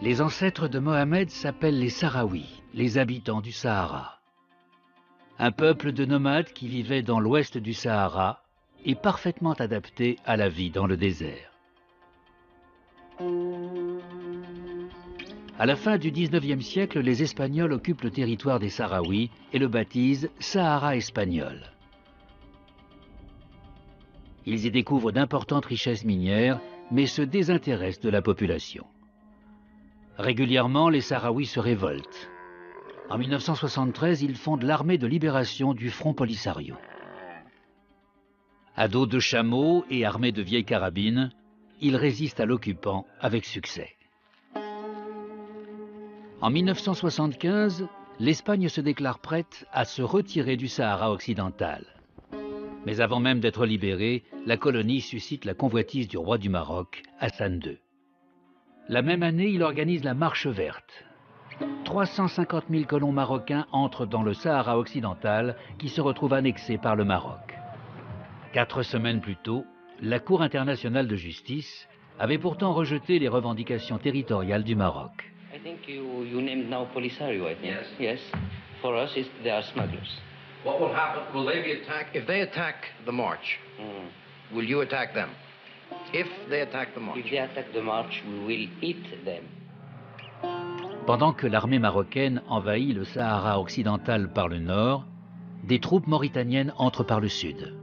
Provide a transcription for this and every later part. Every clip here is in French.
Les ancêtres de Mohamed s'appellent les Sahraouis, les habitants du Sahara. Un peuple de nomades qui vivait dans l'ouest du Sahara et parfaitement adapté à la vie dans le désert. À la fin du XIXe siècle, les Espagnols occupent le territoire des Sahraouis et le baptisent Sahara espagnol. Ils y découvrent d'importantes richesses minières, mais se désintéressent de la population. Régulièrement, les Sahraouis se révoltent. En 1973, ils fondent l'armée de libération du Front Polisario. À dos de chameaux et armés de vieilles carabines, ils résistent à l'occupant avec succès. En 1975, l'Espagne se déclare prête à se retirer du Sahara occidental. Mais avant même d'être libérée, la colonie suscite la convoitise du roi du Maroc, Hassan II. La même année, il organise la Marche verte. 350 000 colons marocains entrent dans le Sahara occidental qui se retrouve annexé par le Maroc. 4 semaines plus tôt, la Cour internationale de justice avait pourtant rejeté les revendications territoriales du Maroc. I think you named now Polisario, I think. Yes. For us, they are smugglers. What will happen? Will they be attacked? If they attack the march, will you attack them? If they attack the march. If they attack the march, we will eat them. Pendant que l'armée marocaine envahit le Sahara occidental par le nord, des troupes mauritaniennes entrent par le sud.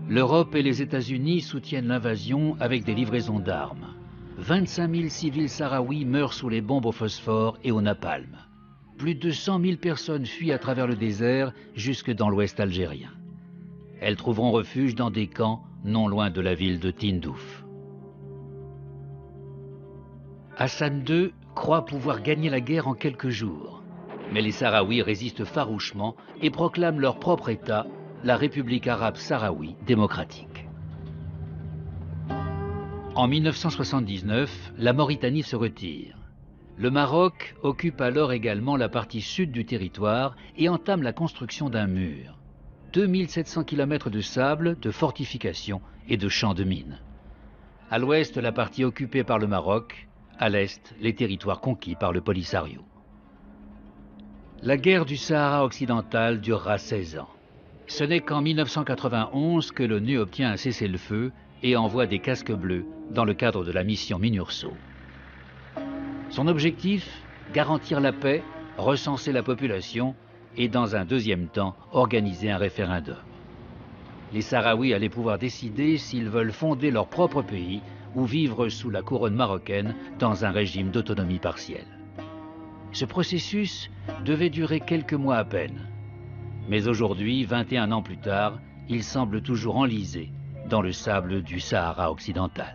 L'Europe et les États-Unis soutiennent l'invasion avec des livraisons d'armes. 25 000 civils sahraouis meurent sous les bombes au phosphore et au napalm. Plus de 100 000 personnes fuient à travers le désert jusque dans l'ouest algérien. Elles trouveront refuge dans des camps non loin de la ville de Tindouf. Hassan II croit pouvoir gagner la guerre en quelques jours. Mais les Sahraouis résistent farouchement et proclament leur propre État, la République arabe sahraoui démocratique. En 1979, la Mauritanie se retire. Le Maroc occupe alors également la partie sud du territoire et entame la construction d'un mur. 2700 km de sable, de fortifications et de champs de mines. À l'ouest, la partie occupée par le Maroc, à l'est, les territoires conquis par le Polisario. La guerre du Sahara occidental durera 16 ans. Ce n'est qu'en 1991 que l'ONU obtient un cessez-le-feu et envoie des casques bleus dans le cadre de la mission MINURSO. Son objectif, garantir la paix, recenser la population et dans un deuxième temps, organiser un référendum. Les Sahraouis allaient pouvoir décider s'ils veulent fonder leur propre pays ou vivre sous la couronne marocaine dans un régime d'autonomie partielle. Ce processus devait durer quelques mois à peine. Mais aujourd'hui, 21 ans plus tard, il semble toujours enlisé dans le sable du Sahara occidental.